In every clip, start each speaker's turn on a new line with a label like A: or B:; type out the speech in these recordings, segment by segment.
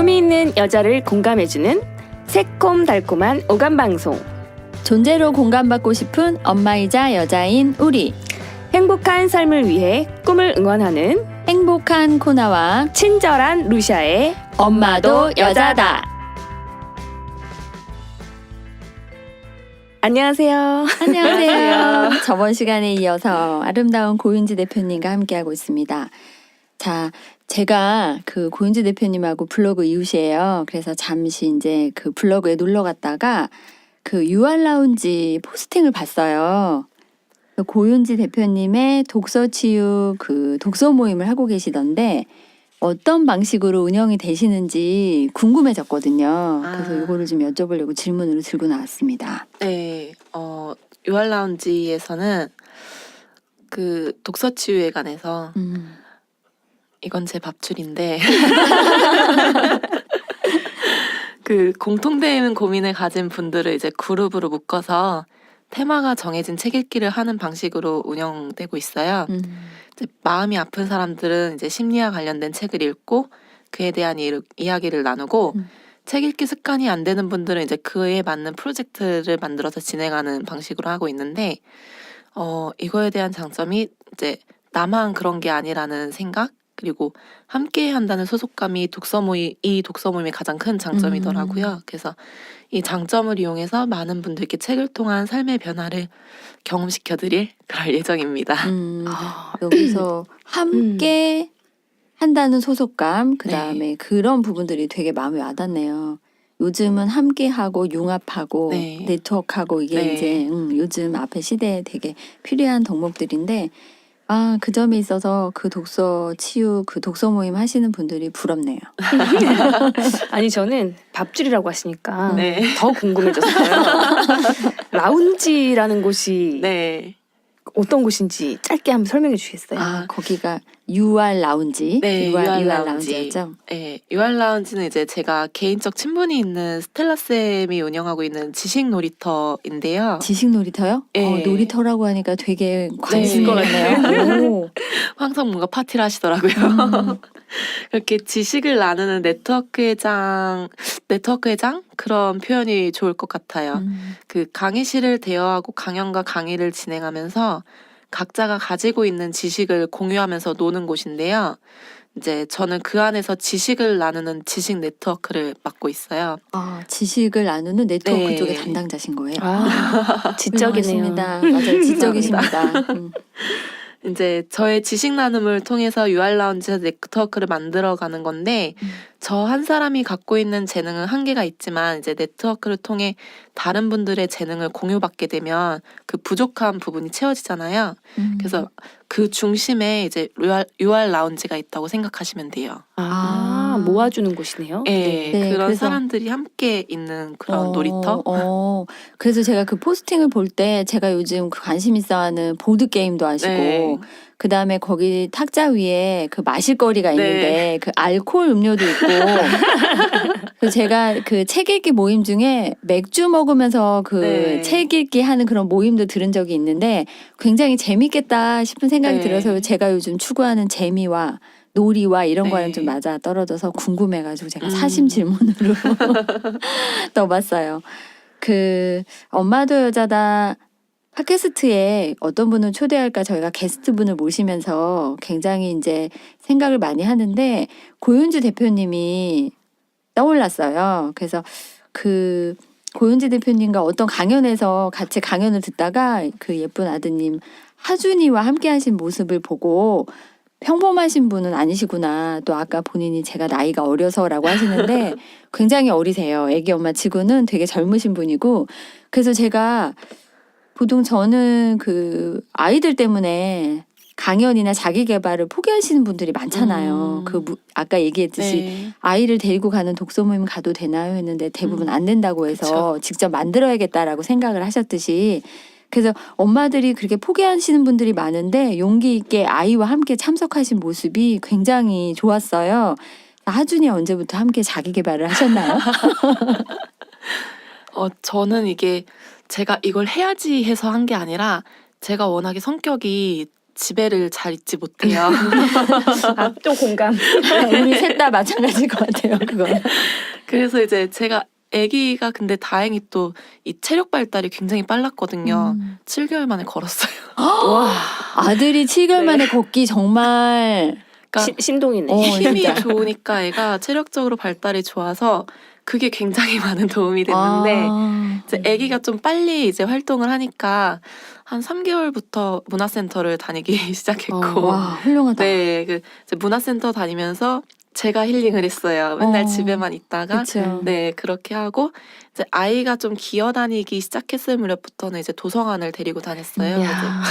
A: 꿈이 있는 여자를 공감해주는 새콤달콤한 오감방송.
B: 존재로 공감받고 싶은 엄마이자 여자인 우리.
A: 행복한 삶을 위해 꿈을 응원하는
B: 행복한 코나와
A: 친절한 루시아의
B: 엄마도 여자다.
A: 안녕하세요.
B: 안녕하세요. 저번 시간에 이어서 아름다운 고윤지 대표님과 함께하고 있습니다. 자, 제가 그 고윤지 대표님하고 블로그 이웃이에요. 그래서 잠시 이제 그 블로그에 놀러 갔다가 그 유알라운지 포스팅을 봤어요. 고윤지 대표님의 독서치유 그 독서 모임을 하고 계시던데 어떤 방식으로 운영이 되시는지 궁금해졌거든요. 그래서 이거를 좀 여쭤보려고 질문으로 들고 나왔습니다.
C: 네, 유알라운지에서는 그 독서치유에 관해서 이건 제 밥줄인데 그 공통된 고민을 가진 분들을 이제 그룹으로 묶어서 테마가 정해진 책 읽기를 하는 방식으로 운영되고 있어요. 이제 마음이 아픈 사람들은 이제 심리와 관련된 책을 읽고 그에 대한 이야기를 나누고 책 읽기 습관이 안 되는 분들은 이제 그에 맞는 프로젝트를 만들어서 진행하는 방식으로 하고 있는데 이거에 대한 장점이 이제 나만 그런 게 아니라는 생각 그리고 함께 한다는 소속감이 이 독서 모임의 가장 큰 장점이더라고요. 그래서 이 장점을 이용해서 많은 분들께 책을 통한 삶의 변화를 경험시켜드릴 그럴 예정입니다.
B: 여기서 함께 한다는 소속감, 그 다음에 그런 부분들이 되게 마음에 와닿네요. 요즘은 함께하고 융합하고 네트워크하고 이게 이제 요즘 앞에 시대에 되게 필요한 덕목들인데 그 점에 있어서 그 독서 치유, 그 독서 모임 하시는 분들이 부럽네요.
A: 아니 저는 밥줄이라고 하시니까 더 궁금해졌어요. 라운지라는 곳이 어떤 곳인지 짧게 한번 설명해 주시겠어요?
B: 거기가 유알 라운지.
C: 네,
B: 유알 라운지였죠.
C: 네, 유알 라운지는 이제 제가 개인적 친분이 있는 스텔라 쌤이 운영하고 있는 지식 놀이터인데요.
B: 지식 놀이터요?
C: 네.
B: 놀이터라고 하니까 되게 관심이 많네요.
C: 항상 뭔가 파티를 하시더라고요. 이렇게 지식을 나누는 네트워크의 장 그런 표현이 좋을 것 같아요. 그 강의실을 대여하고 강연과 강의를 진행하면서 각자가 가지고 있는 지식을 공유하면서 노는 곳인데요. 이제 저는 그 안에서 지식을 나누는 지식 네트워크를 맡고 있어요.
B: 지식을 나누는 네트워크 쪽에 담당자신 거예요?
A: 지적이네요.
B: 맞아요, 지적이십니다.
C: 이제 저의 지식 나눔을 통해서 유알라운지 네트워크를 만들어가는 건데 저 한 사람이 갖고 있는 재능은 한계가 있지만 이제 네트워크를 통해 다른 분들의 재능을 공유받게 되면 그 부족한 부분이 채워지잖아요. 그래서 그 중심에 이제 유알라운지가 있다고 생각하시면 돼요.
A: 모아주는 곳이네요.
C: 그런
B: 그래서
C: 사람들이 함께 있는 그런 놀이터.
B: 그래서 제가 그 포스팅을 볼 때 제가 요즘 관심 있어 하는 보드게임도 하시고 그 다음에 거기 탁자 위에 그 마실거리가 있는데 그 알코올 음료도 있고 그래서 제가 그 책 읽기 모임 중에 맥주 먹으면서 그 책 읽기 하는 그런 모임도 들은 적이 있는데 굉장히 재밌겠다 싶은 생각이 들어서 제가 요즘 추구하는 재미와 놀이와 이런 거랑 좀 맞아 떨어져서 궁금해가지고 제가 사심 질문으로 떠봤어요. 그 엄마도 여자다 팟캐스트에 어떤 분을 초대할까 저희가 게스트분을 모시면서 굉장히 이제 생각을 많이 하는데 고윤지 대표님이 떠올랐어요. 그래서 그 고윤지 대표님과 어떤 강연에서 같이 강연을 듣다가 그 예쁜 아드님 하준이와 함께 하신 모습을 보고 평범하신 분은 아니시구나. 또 아까 본인이 제가 나이가 어려서라고 하시는데 굉장히 어리세요. 애기 엄마 치고는 되게 젊으신 분이고 그래서 제가 보통 저는 그 아이들 때문에 강연이나 자기 개발을 포기하시는 분들이 많잖아요. 아까 얘기했듯이 아이를 데리고 가는 독서 모임 가도 되나요 했는데 대부분 안 된다고 해서 직접 만들어야겠다라고 생각을 하셨듯이 그래서 엄마들이 그렇게 포기하시는 분들이 많은데 용기 있게 아이와 함께 참석하신 모습이 굉장히 좋았어요. 하준이 언제부터 함께 자기 개발을 하셨나요?
C: 저는 이게 제가 이걸 해야지 해서 한 게 아니라 제가 워낙에 성격이 지배를 잘 잊지 못해요.
A: 아, 또 공감.
B: 우리 셋 다 마찬가지일 것 같아요. 그거.
C: 그래서 이제 제가 아기가 근데 다행히 또 이 체력 발달이 굉장히 빨랐거든요. 7개월 만에 걸었어요.
A: 와,
B: 아들이 7개월 만에 걷기 정말
C: 그러니까
A: 신동이네.
C: 힘이
B: 진짜.
C: 좋으니까 애가 체력적으로 발달이 좋아서 그게 굉장히 많은 도움이 됐는데 이제 아기가 좀 빨리 이제 활동을 하니까 한 3개월부터 문화센터를 다니기 시작했고
B: 와 훌륭하다.
C: 네, 그 이제 문화센터 다니면서 제가 힐링을 했어요. 맨날 집에만 있다가
B: 그렇죠.
C: 네, 그렇게 하고 이제 아이가 좀 기어다니기 시작했을 무렵부터는 이제 도서관을 데리고 다녔어요.
B: 야.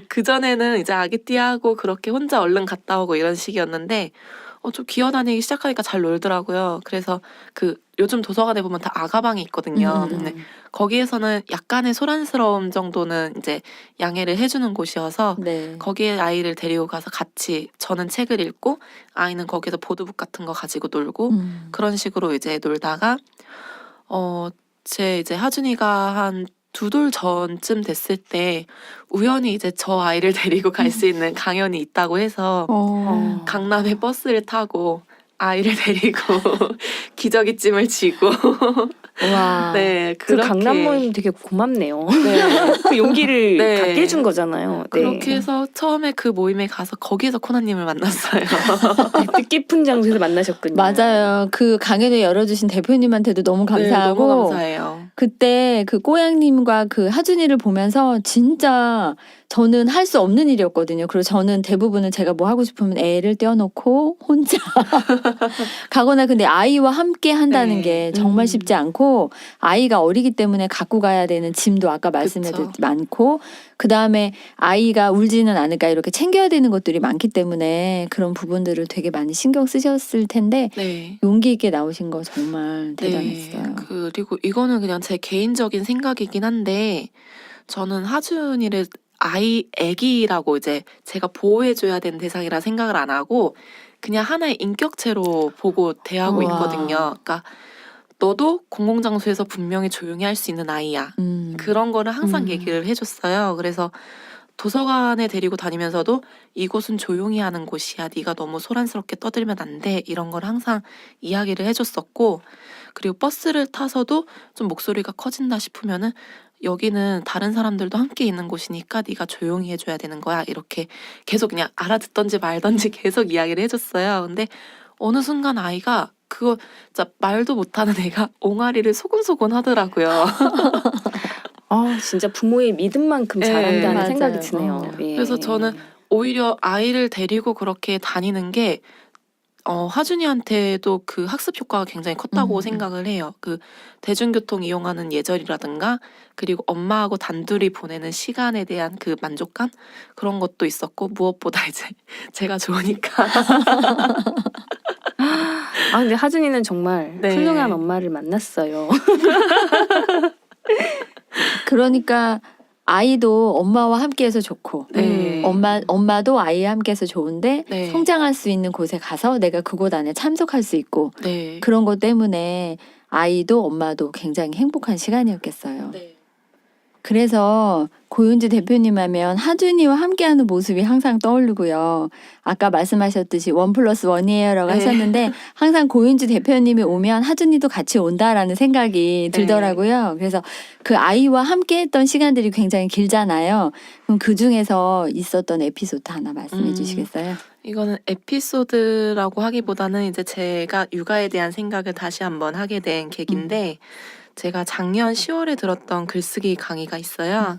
C: 그 전에는 이제 아기띠하고 그렇게 혼자 얼른 갔다 오고 이런 식이었는데 좀 기어다니기 시작하니까 잘 놀더라고요. 그래서 그 요즘 도서관에 보면 다 아가방이 있거든요. 근데 거기에서는 약간의 소란스러움 정도는 이제 양해를 해주는 곳이어서
B: 네.
C: 거기에 아이를 데리고 가서 같이 저는 책을 읽고 아이는 거기서 보드북 같은 거 가지고 놀고 그런 식으로 이제 놀다가 제 이제 하준이가 한 2돌 전쯤 됐을 때 우연히 이제 저 아이를 데리고 갈 수 있는 강연이 있다고 해서 강남에 버스를 타고 아이를 데리고 기저귀찜을 쥐고
B: 와.
C: 네,
A: 그
C: 그렇게
A: 강남 모임 되게 고맙네요.
C: 네,
A: 그 용기를
C: 네.
A: 갖게 해준 거잖아요. 네.
C: 그렇게 해서 처음에 그 모임에 가서 거기에서 코나님을 만났어요.
A: 뜻깊은 장소에서 만나셨군요.
B: 맞아요. 그 강연을 열어주신 대표님한테도 너무 감사하고
C: 네, 너무 감사해요.
B: 그때 그 꼬양님과 그 하준이를 보면서 진짜 저는 할 수 없는 일이었거든요. 그리고 저는 대부분은 제가 뭐 하고 싶으면 애를 떼어놓고 혼자 가거나 근데 아이와 함께 한다는
C: 네.
B: 게 정말 쉽지 않고 아이가 어리기 때문에 갖고 가야 되는 짐도 아까 말씀해도
C: 그쵸.
B: 많고 그 다음에 아이가 울지는 않을까 이렇게 챙겨야 되는 것들이 많기 때문에 그런 부분들을 되게 많이 신경 쓰셨을 텐데
C: 네.
B: 용기 있게 나오신 거 정말 대단했어요.
C: 네. 그리고 이거는 그냥 제 개인적인 생각이긴 한데 저는 하준이를 아기라고 이제 제가 보호해줘야 되는 대상이라 생각을 안 하고 그냥 하나의 인격체로 보고 대하고
B: 우와.
C: 있거든요. 그러니까 너도 공공장소에서 분명히 조용히 할 수 있는 아이야. 그런 거를 항상 얘기를 해줬어요. 그래서 도서관에 데리고 다니면서도 이곳은 조용히 하는 곳이야. 네가 너무 소란스럽게 떠들면 안 돼. 이런 걸 항상 이야기를 해줬었고 그리고 버스를 타서도 좀 목소리가 커진다 싶으면은 여기는 다른 사람들도 함께 있는 곳이니까 네가 조용히 해줘야 되는 거야. 이렇게 계속 그냥 알아듣던지 말던지 계속 이야기를 해줬어요. 근데 어느 순간 아이가 그거 진짜 말도 못하는 애가 옹알이를 소곤소곤 하더라고요.
A: 진짜 부모의 믿음만큼
C: 네,
A: 잘한다는
B: 맞아요.
A: 생각이 드네요. 예.
C: 그래서 저는 오히려 아이를 데리고 그렇게 다니는 게 하준이한테도 그 학습 효과가 굉장히 컸다고 생각을 해요. 그 대중교통 이용하는 예절이라든가 그리고 엄마하고 단둘이 보내는 시간에 대한 그 만족감 그런 것도 있었고 무엇보다 이제 제가 좋으니까
A: 근데 하준이는 정말
C: 네.
A: 훌륭한 엄마를 만났어요.
B: 그러니까 아이도 엄마와 함께해서 좋고
C: 네.
B: 엄마도 아이와 함께해서 좋은데
C: 네.
B: 성장할 수 있는 곳에 가서 내가 그곳 안에 참석할 수 있고
C: 네.
B: 그런 것 때문에 아이도 엄마도 굉장히 행복한 시간이었겠어요.
C: 네.
B: 그래서 고윤지 대표님 하면 하준이와 함께하는 모습이 항상 떠오르고요. 아까 말씀하셨듯이 1+1이에요라고
C: 네.
B: 하셨는데 항상 고윤지 대표님이 오면 하준이도 같이 온다라는 생각이 들더라고요. 그래서 그 아이와 함께했던 시간들이 굉장히 길잖아요. 그럼 그 중에서 있었던 에피소드 하나 말씀해 주시겠어요?
C: 이거는 에피소드라고 하기보다는 이제 제가 육아에 대한 생각을 다시 한번 하게 된 계기인데 제가 작년 10월에 들었던 글쓰기 강의가 있어요.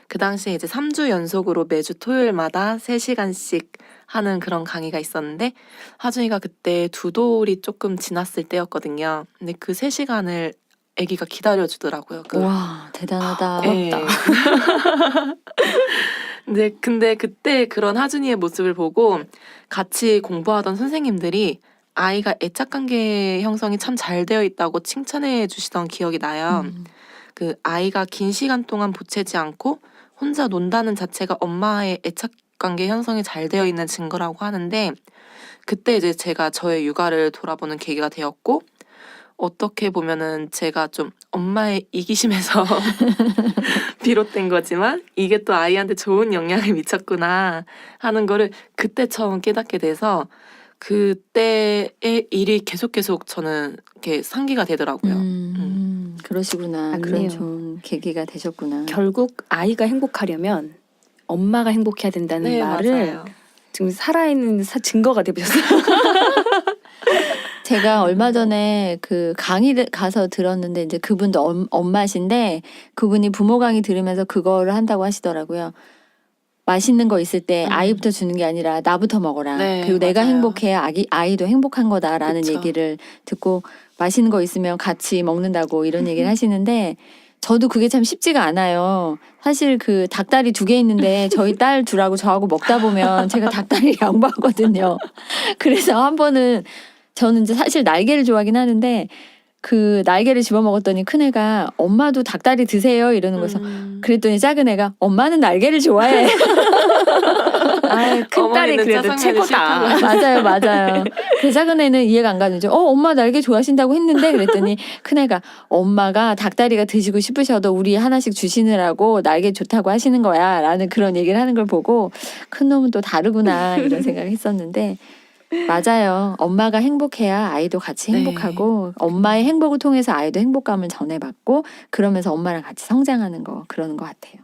C: 그 당시에 이제 3주 연속으로 매주 토요일마다 3시간씩 하는 그런 강의가 있었는데 하준이가 그때 2돌이 조금 지났을 때였거든요. 근데 그 3시간을 아기가 기다려주더라고요.
B: 와 대단하다.
C: 네. 근데 그때 그런 하준이의 모습을 보고 같이 공부하던 선생님들이 아이가 애착관계 형성이 참 잘 되어 있다고 칭찬해 주시던 기억이 나요. 그 아이가 긴 시간 동안 보채지 않고 혼자 논다는 자체가 엄마의 애착관계 형성이 잘 되어 있는 증거라고 하는데 그때 이제 제가 저의 육아를 돌아보는 계기가 되었고 어떻게 보면은 제가 좀 엄마의 이기심에서 비롯된 거지만 이게 또 아이한테 좋은 영향을 미쳤구나 하는 거를 그때 처음 깨닫게 돼서 그때의 일이 계속 저는 이렇게 상기가 되더라고요.
B: 그러시구나.
A: 맞네요.
B: 그런 좋은 계기가 되셨구나.
A: 결국 아이가 행복하려면 엄마가 행복해야 된다는
C: 네,
A: 말을
C: 맞아요.
A: 지금 살아있는 증거가 되셨어요.
B: 제가 얼마 전에 그 강의를 가서 들었는데 이제 그분도 엄마신데 그분이 부모 강의 들으면서 그거를 한다고 하시더라고요. 맛있는 거 있을 때 아이부터 주는 게 아니라 나부터 먹어라.
C: 네,
B: 그리고 내가
C: 맞아요.
B: 행복해야 아이도 행복한 거다라는
C: 그쵸.
B: 얘기를 듣고 맛있는 거 있으면 같이 먹는다고 이런 얘기를 하시는데 저도 그게 참 쉽지가 않아요. 사실 그 닭다리 2개 있는데 저희 딸 둘하고 저하고 먹다 보면 제가 닭다리 양보하거든요. 그래서 한 번은 저는 이제 사실 날개를 좋아하긴 하는데 그 날개를 집어먹었더니 큰애가 엄마도 닭다리 드세요 이러는 거서 그랬더니 작은 애가 엄마는 날개를 좋아해.
A: 아, 큰 딸이
C: 어머니는
A: 그래도
C: 짜장면이
A: 최고다.
B: 맞아요. 그 작은 애는 이해가 안 가는데 엄마 날개 좋아하신다고 했는데 그랬더니 큰애가 엄마가 닭다리가 드시고 싶으셔도 우리 하나씩 주시느라고 날개 좋다고 하시는 거야 라는 그런 얘기를 하는 걸 보고 큰 놈은 또 다르구나 이런 생각을 했었는데 맞아요. 엄마가 행복해야 아이도 같이
C: 네.
B: 행복하고 엄마의 행복을 통해서 아이도 행복감을 전해받고 그러면서 엄마랑 같이 성장하는 거 그러는 것 같아요.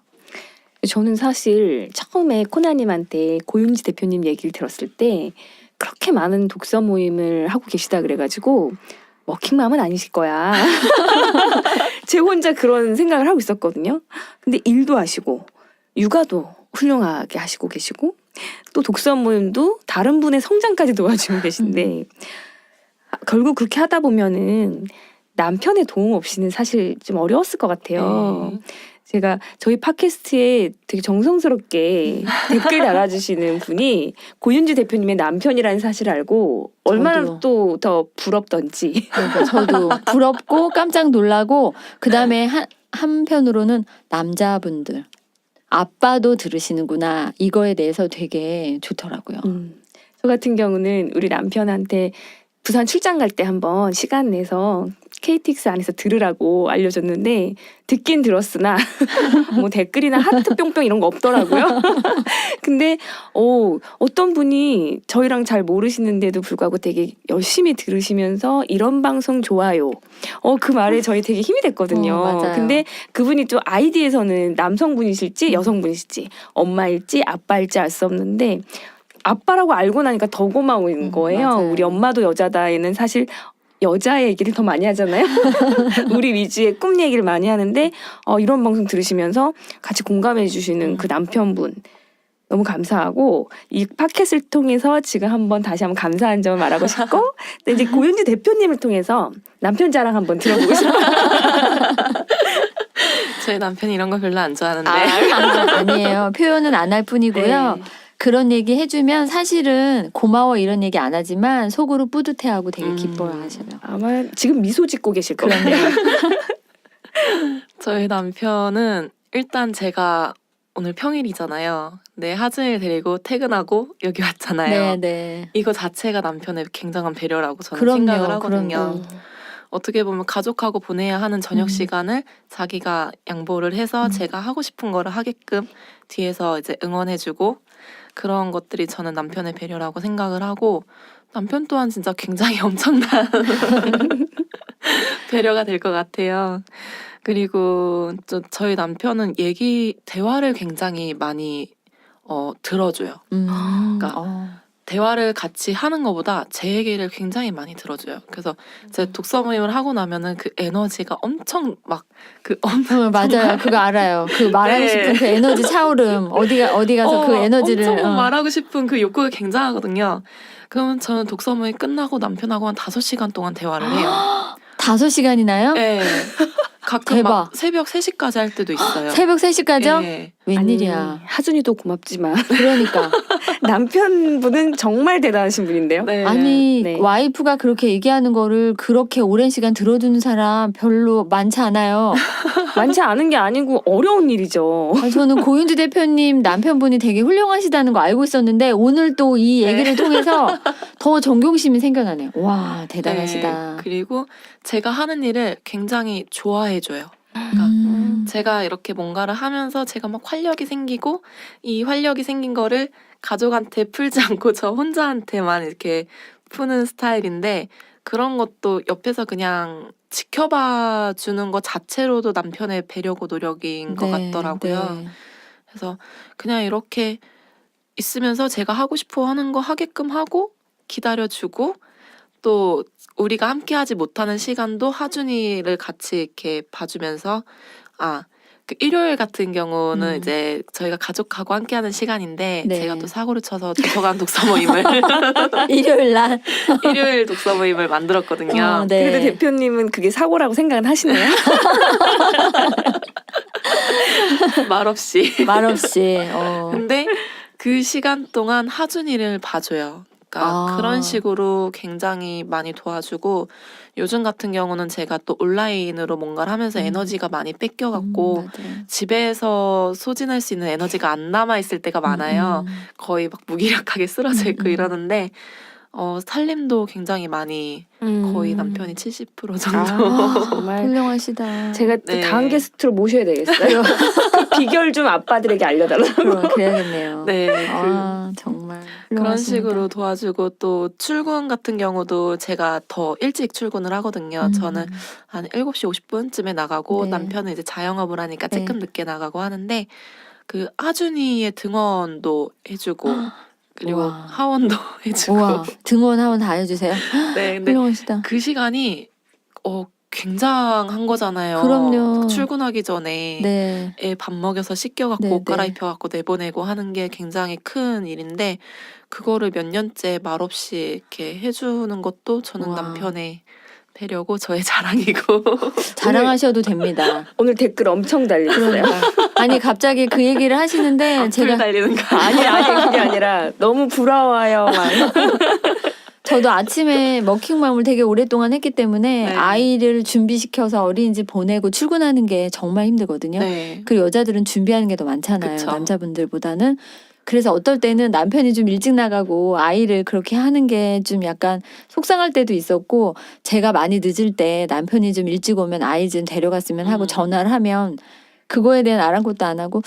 A: 저는 사실 처음에 코나님한테 고윤지 대표님 얘기를 들었을 때 그렇게 많은 독서 모임을 하고 계시다 그래가지고 워킹맘은 아니실 거야. 제 혼자 그런 생각을 하고 있었거든요. 근데 일도 하시고 육아도 훌륭하게 하시고 계시고 또 독서 모임도 다른 분의 성장까지 도와주고 계신데 결국 그렇게 하다 보면은 남편의 도움 없이는 사실 좀 어려웠을 것 같아요.
C: 네.
A: 제가 저희 팟캐스트에 되게 정성스럽게 댓글 달아주시는 분이 고윤지 대표님의 남편이라는 사실을 알고 얼마나
B: 저도.
A: 또 더 부럽던지.
B: 그러니까 저도 부럽고 깜짝 놀라고 그다음에 한편으로는 남자분들 아빠도 들으시는구나 이거에 대해서 되게 좋더라고요.
A: 저 같은 경우는 우리 남편한테 부산 출장 갈 때 한번 시간 내서 KTX 안에서 들으라고 알려줬는데 듣긴 들었으나 뭐 댓글이나 하트 뿅뿅 이런 거 없더라고요. 근데 어떤 분이 저희랑 잘 모르시는데도 불구하고 되게 열심히 들으시면서 이런 방송 좋아요. 그 말에 저희 되게 힘이 됐거든요.
B: 맞아요.
A: 근데 그분이 또 아이디에서는 남성분이실지 여성분이실지 엄마일지 아빠일지 알 수 없는데 아빠라고 알고 나니까 더 고마운 거예요.
B: 맞아요.
A: 우리 엄마도 여자다에는 사실 여자 얘기를 더 많이 하잖아요. 우리 위주의 꿈 얘기를 많이 하는데 이런 방송 들으시면서 같이 공감해 주시는 그 남편분 너무 감사하고 이 팟캐스트를 통해서 지금 다시 한번 감사한 점을 말하고 싶고 근데 이제 고윤지 대표님을 통해서 남편 자랑 한번 들어보고 싶어요.
C: 저희 남편이 이런 거 별로 안 좋아하는데
B: 아니에요. 표현은 안 할 뿐이고요.
A: 네.
B: 그런 얘기 해주면 사실은 고마워 이런 얘기 안 하지만 속으로 뿌듯해하고 되게 기뻐하셔요.
A: 아마 지금 미소 짓고 계실 거예요.
C: 저희 남편은 일단 제가 오늘 평일이잖아요. 네, 하준이를 데리고 퇴근하고 여기 왔잖아요.
B: 네.
C: 이거 자체가 남편의 굉장한 배려라고 저는
B: 그럼요,
C: 생각을 하거든요.
B: 그럼요.
C: 어떻게 보면 가족하고 보내야 하는 저녁 시간을 자기가 양보를 해서 제가 하고 싶은 거를 하게끔 뒤에서 이제 응원해주고 그런 것들이 저는 남편의 배려라고 생각을 하고 남편 또한 진짜 굉장히 엄청난 배려가 될 것 같아요. 그리고 저희 남편은 대화를 굉장히 많이 들어줘요. 그러니까 대화를 같이 하는 것보다 제 얘기를 굉장히 많이 들어줘요. 그래서 제 독서 모임을 하고 나면은 그 에너지가 엄청
B: 맞아요. 그거 알아요. 그 말하고
C: 네.
B: 싶은 그 에너지 차오름 어디 가서 그 에너지를
C: 엄청 말하고 싶은 그 욕구가 굉장하거든요. 그러면 저는 독서 모임 끝나고 남편하고 한 5시간 동안 대화를 해요.
B: 5시간이나요?
C: 네. 가끔
B: 대박.
C: 막 새벽 3시까지 할 때도 있어요.
B: 새벽 3시까지요?
C: 네.
B: 웬일이야.
A: 아니, 하준이도 고맙지만
B: 그러니까.
A: 남편분은 정말 대단하신 분인데요.
C: 네.
B: 아니
A: 네.
B: 와이프가 그렇게 얘기하는 거를 그렇게 오랜 시간 들어주는 사람 별로 많지 않아요.
A: 많지 않은 게 아니고 어려운 일이죠.
B: 저는 고윤주 대표님 남편분이 되게 훌륭하시다는 거 알고 있었는데 오늘 또 이 얘기를 통해서 더 존경심이 생겨나네요. 와 대단하시다.
C: 네, 그리고 제가 하는 일을 굉장히 좋아해줘요. 제가 이렇게 뭔가를 하면서 제가 막 활력이 생기고 이 활력이 생긴 거를 가족한테 풀지 않고 저 혼자한테만 이렇게 푸는 스타일인데 그런 것도 옆에서 그냥 지켜봐 주는 것 자체로도 남편의 배려고 노력인 것 같더라고요.
B: 네.
C: 그래서 그냥 이렇게 있으면서 제가 하고 싶어 하는 거 하게끔 하고 기다려주고 또 우리가 함께 하지 못하는 시간도 하준이를 같이 이렇게 봐주면서 그 일요일 같은 경우는 이제 저희가 가족하고 함께하는 시간인데
B: 네.
C: 제가 또 사고를 쳐서 도서관 독서 모임을
B: 일요일 날
C: 일요일 독서 모임을 만들었거든요.
B: 네.
A: 그래도 대표님은 그게 사고라고 생각은 하시네요.
C: 말없이.
B: 말없이.
C: 근데 그 시간 동안 하준이를 봐줘요. 그러니까 그런 식으로 굉장히 많이 도와주고 요즘 같은 경우는 제가 또 온라인으로 뭔가를 하면서 에너지가 많이 뺏겨갖고
B: 맞아요.
C: 집에서 소진할 수 있는 에너지가 안 남아있을 때가 많아요. 거의 막 무기력하게 쓰러져 있고 이러는데 살림도 굉장히 많이 거의 남편이 70% 정도.
A: 정말
B: 훌륭하시다.
A: 제가 또
C: 네.
A: 다음 게스트로 모셔야 되겠어요. 그 비결 좀 아빠들에게 알려달라고.
B: 그래야겠네요.
C: 네,
B: 정말
C: 그런
B: 훌륭하십니다.
C: 식으로 도와주고 또 출근 같은 경우도 제가 더 일찍 출근을 하거든요. 저는 한 7시 50분쯤에 나가고
B: 네.
C: 남편은 이제 자영업을 하니까
B: 네.
C: 조금 늦게 나가고 하는데 그 하준이의 등원도 해주고 그리고
B: 우와.
C: 하원도 해주고
B: 우와 등원 하원 다 해주세요.
C: 네, 근데
B: 훌륭하시다.
C: 그 시간이 굉장한 거잖아요.
B: 그럼요.
C: 출근하기 전에
B: 네.
C: 애 밥 먹여서 씻겨갖고
B: 네,
C: 옷 갈아입혀갖고 내보내고 하는 게 굉장히 큰 일인데 그거를 몇 년째 말없이 이렇게 해주는 것도 저는
B: 우와.
C: 남편의 배려고 저의 자랑이고.
B: 자랑하셔도 됩니다.
A: 오늘 댓글 엄청 달리셨어요.
B: 아니 갑자기 그 얘기를 하시는데
C: 악플
B: 제가
C: 달리는 거
A: 아니 그게 아니라 너무 부러워요. 막.
B: 저도 아침에 머킹맘을 되게 오랫동안 했기 때문에
C: 네.
B: 아이를 준비시켜서 어린이집 보내고 출근하는 게 정말 힘들거든요.
C: 네.
B: 그리고 여자들은 준비하는 게 더 많잖아요.
C: 그쵸.
B: 남자분들보다는. 그래서 어떨 때는 남편이 좀 일찍 나가고 아이를 그렇게 하는 게 좀 약간 속상할 때도 있었고 제가 많이 늦을 때 남편이 좀 일찍 오면 아이 좀 데려갔으면 하고 전화를 하면 그거에 대한 아랑곳도 안 하고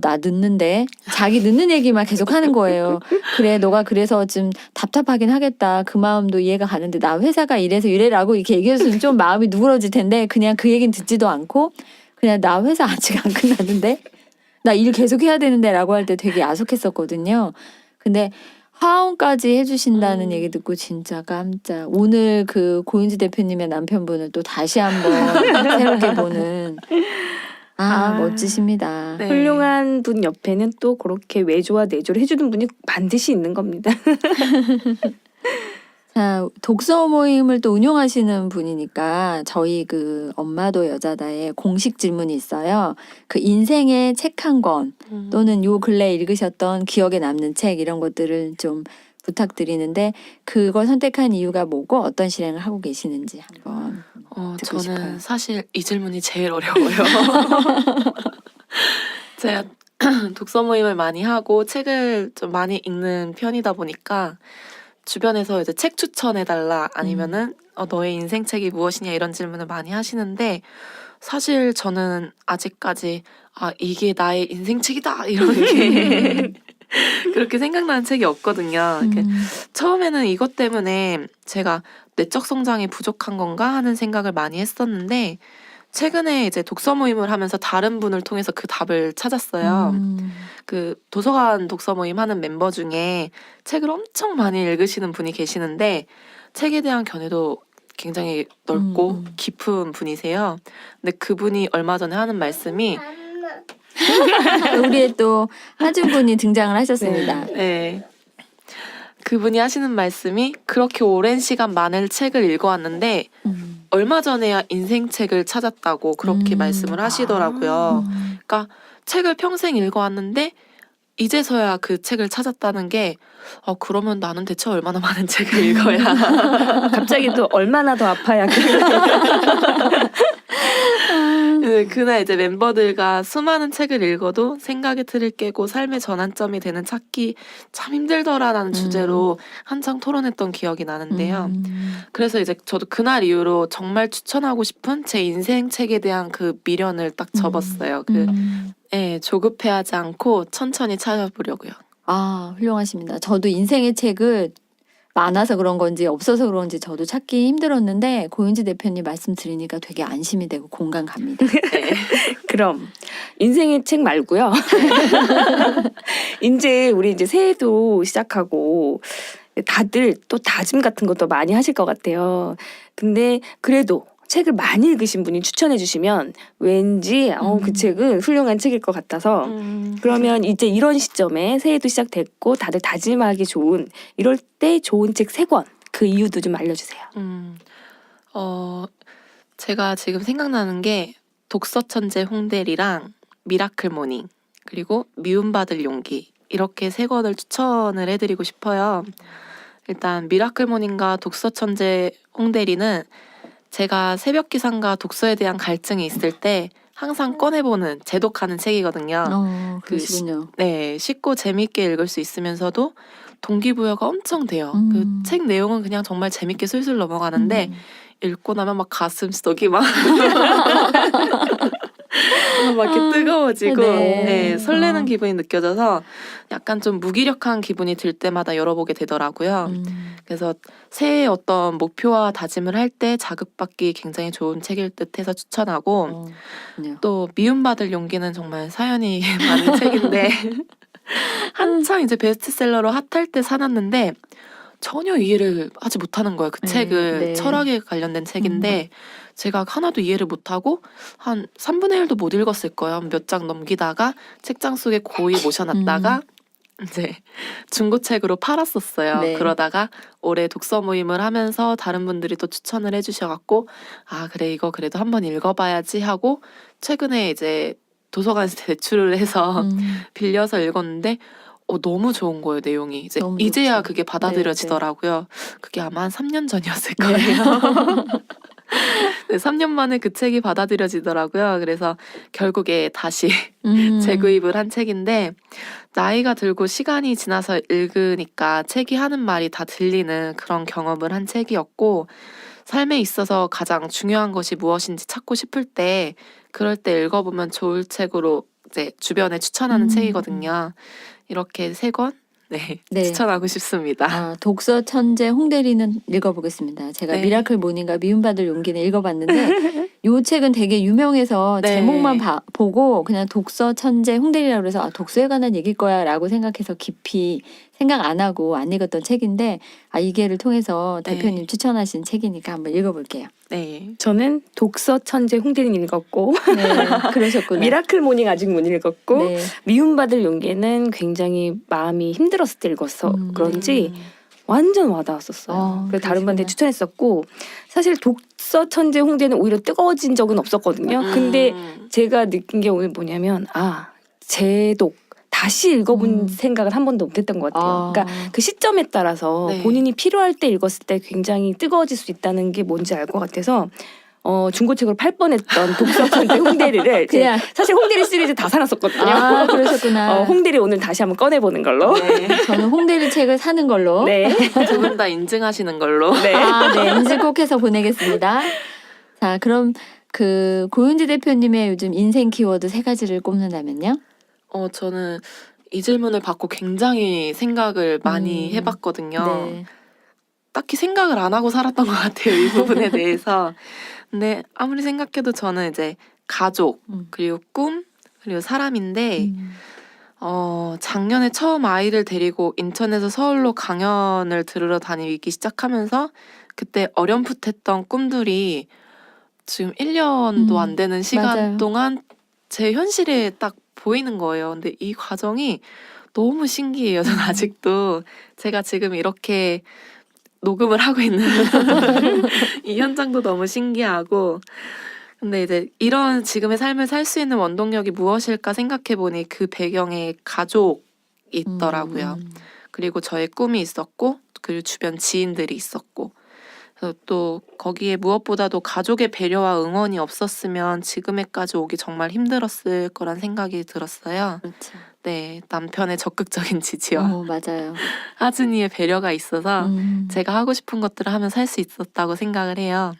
B: 나 늦는데 자기 늦는 얘기만 계속 하는 거예요. 그래 너가 그래서 좀 답답하긴 하겠다. 그 마음도 이해가 가는데 나 회사가 이래서 이래라고 이렇게 얘기해서는 좀 마음이 누그러질 텐데 그냥 그 얘기는 듣지도 않고 그냥 나 회사 아직 안 끝났는데 나 일 계속 해야 되는데 라고 할 때 되게 야속했었거든요. 근데 하원까지 해주신다는 얘기 듣고 진짜 깜짝. 오늘 그 고윤지 대표님의 남편분을 또 다시 한번 새롭게 보는 멋지십니다.
C: 네.
A: 훌륭한 분 옆에는 또 그렇게 외조와 내조를 해주는 분이 반드시 있는 겁니다.
B: 자, 독서 모임을 또 운영하시는 분이니까 저희 그 엄마도 여자다에 공식 질문이 있어요. 그 인생의 책 한 권 또는 요 근래 읽으셨던 기억에 남는 책 이런 것들을 좀 부탁드리는데 그걸 선택한 이유가 뭐고 어떤 실행을 하고 계시는지 한번 듣고
C: 저는
B: 싶어요.
C: 사실 이 질문이 제일 어려워요. 제가 독서 모임을 많이 하고 책을 좀 많이 읽는 편이다 보니까 주변에서 이제 책 추천해달라 아니면은 너의 인생 책이 무엇이냐 이런 질문을 많이 하시는데 사실 저는 아직까지 이게 나의 인생 책이다 이런 게 그렇게 생각나는 책이 없거든요. 이렇게 처음에는 이것 때문에 제가 내적 성장이 부족한 건가 하는 생각을 많이 했었는데 최근에 이제 독서 모임을 하면서 다른 분을 통해서 그 답을 찾았어요. 그 도서관 독서 모임 하는 멤버 중에 책을 엄청 많이 읽으시는 분이 계시는데 책에 대한 견해도 굉장히 넓고 깊은 분이세요. 근데 그분이 얼마 전에 하는 말씀이
B: 우리의 또 하준 분이 등장을 하셨습니다.
C: 네. 그분이 하시는 말씀이 그렇게 오랜 시간 많은 책을 읽어왔는데 얼마 전에야 인생 책을 찾았다고 그렇게 말씀을 하시더라고요. 그러니까 책을 평생 읽어왔는데 이제서야 그 책을 찾았다는 게 그러면 나는 대체 얼마나 많은 책을 읽어야
A: 갑자기 또 얼마나 더 아파야
C: 그날 이제 멤버들과 수많은 책을 읽어도 생각의 틀을 깨고 삶의 전환점이 되는 찾기 참 힘들더라라는 주제로 한창 토론했던 기억이 나는데요. 그래서 이제 저도 그날 이후로 정말 추천하고 싶은 제 인생 책에 대한 그 미련을 딱 접었어요. 예, 조급해하지 않고 천천히 찾아보려고요.
B: 아, 훌륭하십니다. 저도 인생의 책을 많아서 그런 건지 없어서 그런지 저도 찾기 힘들었는데 고윤지 대표님 말씀 들으니까 되게 안심이 되고 공감 갑니다.
C: 네.
A: 그럼 인생의 책 말고요. 우리 이제 새해도 시작하고 다들 또 다짐 같은 것도 많이 하실 것 같아요. 근데 그래도 책을 많이 읽으신 분이 추천해 주시면 왠지 그 책은 훌륭한 책일 것 같아서 그러면 이제 이런 시점에 새해도 시작됐고 다들 다짐하기 좋은 이럴 때 좋은 책 3권 그 이유도 좀 알려주세요.
C: 제가 지금 생각나는 게 독서천재 홍대리랑 미라클 모닝 그리고 미움받을 용기 이렇게 3권을 추천을 해드리고 싶어요. 일단 미라클 모닝과 독서천재 홍대리는 제가 새벽 기상과 독서에 대한 갈증이 있을 때 항상 꺼내보는 제독하는 책이거든요.
B: 그러시군요.
C: 네, 쉽고 재밌게 읽을 수 있으면서도 동기부여가 엄청 돼요. 그 책 내용은 그냥 정말 재밌게 술술 넘어가는데 읽고 나면 막 가슴속이 막 이렇게 뜨거워지고 네, 설레는 기분이 느껴져서 약간 좀 무기력한 기분이 들 때마다 열어보게 되더라고요. 그래서 새해 어떤 목표와 다짐을 할 때 자극받기 굉장히 좋은 책일 듯 해서 추천하고 또 미움받을 용기는 정말 사연이 많은 책인데 한창 이제 베스트셀러로 핫할 때 사놨는데 전혀 이해를 하지 못하는 거예요. 그 책을 철학에 관련된 책인데 제가 하나도 이해를 못하고 한 3분의 1도 못 읽었을 거예요. 몇 장 넘기다가 책장 속에 고이 모셔놨다가 이제 중고책으로 팔았었어요.
B: 네.
C: 그러다가 올해 독서 모임을 하면서 다른 분들이 또 추천을 해주셔갖고 그래 이거 그래도 한번 읽어봐야지 하고 최근에 이제 도서관에서 대출을 해서 빌려서 읽었는데 너무 좋은 거예요, 내용이. 이제야
B: 좋죠.
C: 그게 받아들여지더라고요. 그게 아마 한 3년 전이었을 거예요. 네, 3년 만에 그 책이 받아들여지더라고요. 그래서 결국에 다시 재구입을 한 책인데 나이가 들고 시간이 지나서 읽으니까 책이 하는 말이 다 들리는 그런 경험을 한 책이었고 삶에 있어서 가장 중요한 것이 무엇인지 찾고 싶을 때 그럴 때 읽어보면 좋을 책으로 이제 주변에 추천하는 책이거든요. 이렇게 3권 추천하고 싶습니다.
B: 독서 천재 홍대리는 읽어보겠습니다. 제가 미라클 모닝과 미움받을 용기는 읽어봤는데 이 책은 되게 유명해서 제목만 보고 그냥 독서 천재 홍대리라고 해서 독서에 관한 얘기일 거야 라고 생각해서 깊이 생각 안 하고 안 읽었던 책인데 이 기회를 통해서 대표님 추천하신 책이니까 한번 읽어볼게요.
C: 네.
A: 저는 독서 천재 홍대리는 읽었고
B: 그러셨구나.
A: 미라클 모닝 아직 못 읽었고 미움받을 용기는 굉장히 마음이 힘들었을 때 읽어서 그런지 완전 와닿았었어요. 그래서 다른 분한테 추천했었고 사실 독서 천재 홍대는 오히려 뜨거워진 적은 없었거든요. 근데 제가 느낀 게 오늘 뭐냐면 제독 다시 읽어본 생각을 한 번도 못했던 것 같아요. 그러니까 그 시점에 따라서 본인이 필요할 때 읽었을 때 굉장히 뜨거워질 수 있다는 게 뭔지 알 것 같아서 중고책으로 팔 뻔했던 독서 천재 홍대리를
B: 그냥
A: 사실 홍대리 시리즈 다 사놨었거든요.
B: 그러셨구나.
A: 홍대리 오늘 다시 한번 꺼내보는 걸로.
B: 저는 홍대리 책을 사는 걸로.
C: 두 분 다 인증하시는 걸로.
B: 인증 꼭 해서 보내겠습니다. 자, 그럼 그 고윤지 대표님의 요즘 인생 키워드 3가지를 꼽는다면요?
C: 저는 이 질문을 받고 굉장히 생각을 많이 해봤거든요. 딱히 생각을 안 하고 살았던 것 같아요, 이 부분에 대해서. 근데 아무리 생각해도 저는 이제 가족, 그리고 꿈, 그리고 사람인데 작년에 처음 아이를 데리고 인천에서 서울로 강연을 들으러 다니기 시작하면서 그때 어렴풋했던 꿈들이 지금 1년도 안 되는 시간 동안 제 현실에 딱 보이는 거예요. 근데 이 과정이 너무 신기해요. 전 아직도 제가 지금 이렇게 녹음을 하고 있는 이 현장도 너무 신기하고 근데 이제 이런 지금의 삶을 살 수 있는 원동력이 무엇일까 생각해 보니 그 배경에 가족이 있더라고요. 그리고 저의 꿈이 있었고, 그리고 주변 지인들이 있었고, 그래서 또 거기에 무엇보다도 가족의 배려와 응원이 없었으면 지금에까지 오기 정말 힘들었을 거란 생각이 들었어요.
B: 그렇죠.
C: 네, 남편의 적극적인 지지와
B: 맞아요.
C: 하준이의 배려가 있어서
B: 제가
C: 제가 하고 싶은 것들을 하면 살 수 있었다고 생각을 해요.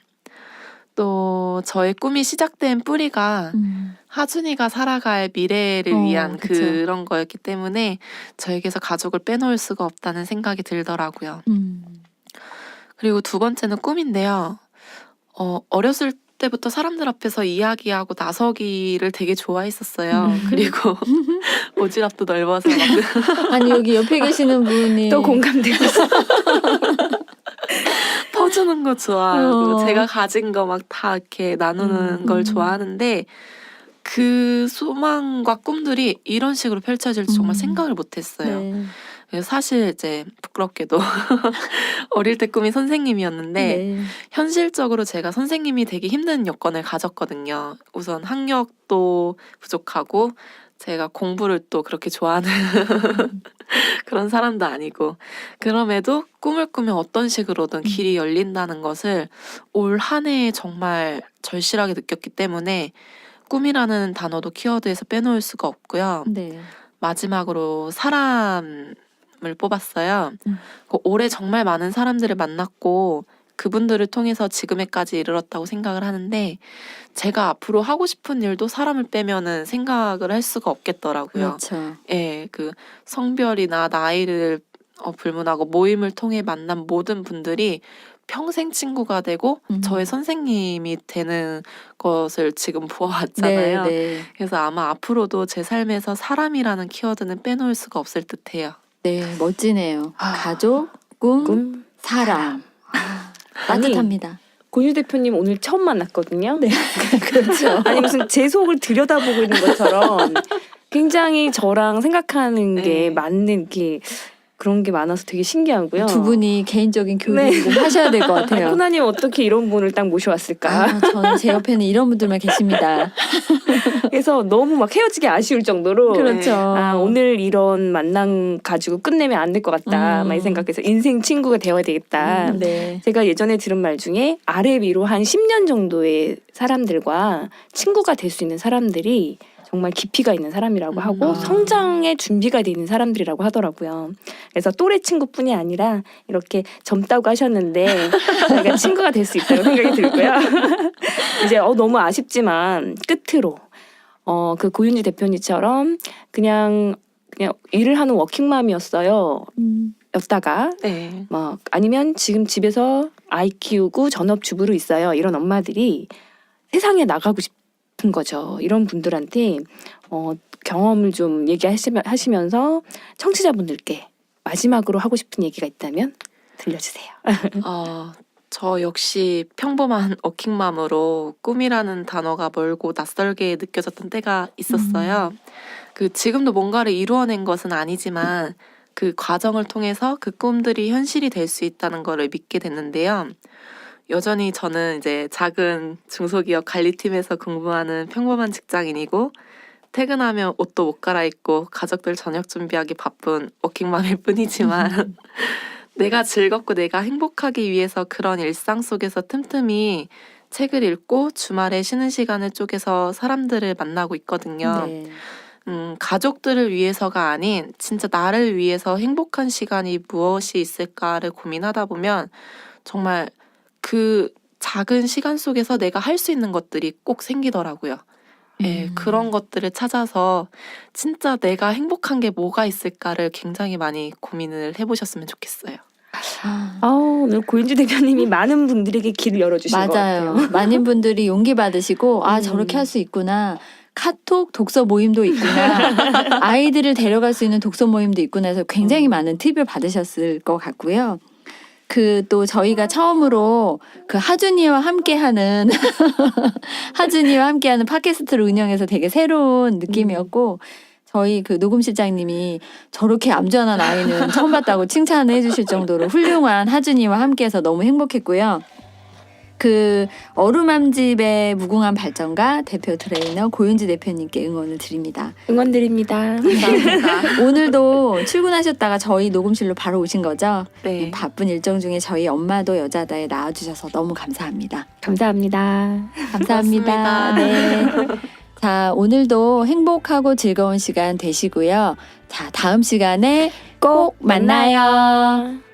C: 또 저의 꿈이 시작된 뿌리가 하준이가 살아갈 미래를 위한
B: 그쵸.
C: 그런 거였기 때문에 저에게서 가족을 빼놓을 수가 없다는 생각이 들더라고요. 그리고 두 번째는 꿈인데요. 어렸을 때부터 사람들 앞에서 이야기하고 나서기를 되게 좋아했었어요. 그리고 오지랖도 넓어서 막
B: 아니 여기 옆에 계시는 분이
A: 또 공감되고 있어.
C: 퍼주는 거 좋아하고
B: 어.
C: 제가 가진 거 막 다 이렇게 나누는 걸 좋아하는데 그 소망과 꿈들이 이런 식으로 펼쳐질 줄 정말 생각을 못했어요.
B: 네.
C: 그래서 사실 이제 부끄럽게도 어릴 때 꿈이 선생님이었는데
B: 네.
C: 현실적으로 제가 선생님이 되기 힘든 여건을 가졌거든요. 우선 학력도 부족하고 제가 공부를 또 그렇게 좋아하는 그런 사람도 아니고 그럼에도 꿈을 꾸면 어떤 식으로든 길이 열린다는 것을 올 한 해에 정말 절실하게 느꼈기 때문에 꿈이라는 단어도 키워드에서 빼놓을 수가 없고요.
B: 네.
C: 마지막으로 사람을 뽑았어요.
B: 음.
C: 올해 정말 많은 사람들을 만났고 그분들을 통해서 지금에까지 이르렀다고 생각을 하는데 제가 앞으로 하고 싶은 일도 사람을 빼면은 생각을 할 수가 없겠더라고요.
B: 그렇죠.
C: 예, 그 성별이나 나이를 불문하고 모임을 통해 만난 모든 분들이 평생 친구가 되고 저의 선생님이 되는 것을 지금 보아왔잖아요.
B: 네.
C: 그래서 아마 앞으로도 제 삶에서 사람이라는 키워드는 빼놓을 수가 없을 듯해요.
B: 네, 멋지네요.
A: 아.
B: 가족, 꿈,
A: 꿈,
B: 사람.
A: 아니,
B: 따뜻합니다.
A: 고유 대표님 오늘 처음 만났거든요.
B: 네, 그렇죠.
A: 아니 무슨 제 속을 들여다보고 있는 것처럼 굉장히 저랑 생각하는 게
C: 네.
A: 맞는 게 그런 게 많아서 되게 신기하고요.
B: 두 분이 개인적인 교류를
A: 네.
B: 좀 하셔야 될 것 같아요.
A: 코나님 어떻게 이런 분을 딱 모셔왔을까?
B: 저는 제 옆에는 이런 분들만 계십니다.
A: 그래서 너무 막 헤어지기 아쉬울 정도로
B: 그렇죠.
A: 오늘 이런 만남 가지고 끝내면 안 될 것 같다. 막 이 생각해서 인생 친구가 되어야 되겠다.
B: 네.
A: 제가 예전에 들은 말 중에 아래 위로 한 10년 정도의 사람들과 친구가 될 수 있는 사람들이 정말 깊이가 있는 사람이라고 하고 성장의 준비가 돼 있는 사람들이라고 하더라고요. 그래서 또래 친구뿐이 아니라 이렇게 젊다고 하셨는데 저희가 친구가 될 수 있다고 생각이 들고요. 이제 너무 아쉽지만 끝으로 그 고윤지 대표님처럼 그냥 일을 하는 워킹맘이었어요. 였다가
C: 네.
A: 막 아니면 지금 집에서 아이 키우고 전업주부로 있어요. 이런 엄마들이 세상에 나가고 싶은 거죠. 이런 분들한테 경험을 좀 얘기하시면서 청취자분들께 마지막으로 하고 싶은 얘기가 있다면 들려주세요.
C: 저 역시 평범한 워킹맘으로 꿈이라는 단어가 멀고 낯설게 느껴졌던 때가 있었어요. 그 지금도 뭔가를 이루어낸 것은 아니지만 그 과정을 통해서 그 꿈들이 현실이 될 수 있다는 거를 믿게 됐는데요. 여전히 저는 이제 작은 중소기업 관리팀에서 근무하는 평범한 직장인이고 퇴근하면 옷도 못 갈아입고 가족들 저녁 준비하기 바쁜 워킹맘일 뿐이지만 내가 즐겁고 내가 행복하기 위해서 그런 일상 속에서 틈틈이 책을 읽고 주말에 쉬는 시간을 쪼개서 사람들을 만나고 있거든요.
B: 네.
C: 가족들을 위해서가 아닌 진짜 나를 위해서 행복한 시간이 무엇이 있을까를 고민하다 보면 정말 그 작은 시간 속에서 내가 할 수 있는 것들이 꼭 생기더라고요. 예, 그런 것들을 찾아서 진짜 내가 행복한 게 뭐가 있을까를 굉장히 많이 고민을 해보셨으면 좋겠어요.
A: 오늘 고윤주 대표님이 많은 분들에게 길을 열어주신 것
B: 맞아요.
A: 같아요.
B: 많은 분들이 용기 받으시고 저렇게 할 수 있구나. 카톡 독서 모임도 있구나. 아이들을 데려갈 수 있는 독서 모임도 있구나 해서 굉장히 많은 팁을 받으셨을 것 같고요. 그 또 저희가 처음으로 그 하준이와 함께하는 하준이와 함께하는 팟캐스트를 운영해서 되게 새로운 느낌이었고 저희 그 녹음실장님이 저렇게 얌전한 아이는 처음 봤다고 칭찬을 해주실 정도로 훌륭한 하준이와 함께해서 너무 행복했고요. 그 어루맘집의 무궁한 발전과 대표 트레이너 고윤지 대표님께 응원을 드립니다.
A: 응원 드립니다.
C: 감사합니다.
B: 오늘도 출근하셨다가 저희 녹음실로 바로 오신 거죠?
C: 네.
B: 바쁜 일정 중에 저희 엄마도 여자다에 나와주셔서 너무 감사합니다.
A: 감사합니다.
B: 감사합니다.
C: 고맙습니다.
B: 네. 자, 오늘도 행복하고 즐거운 시간 되시고요. 자, 다음 시간에 꼭 만나요.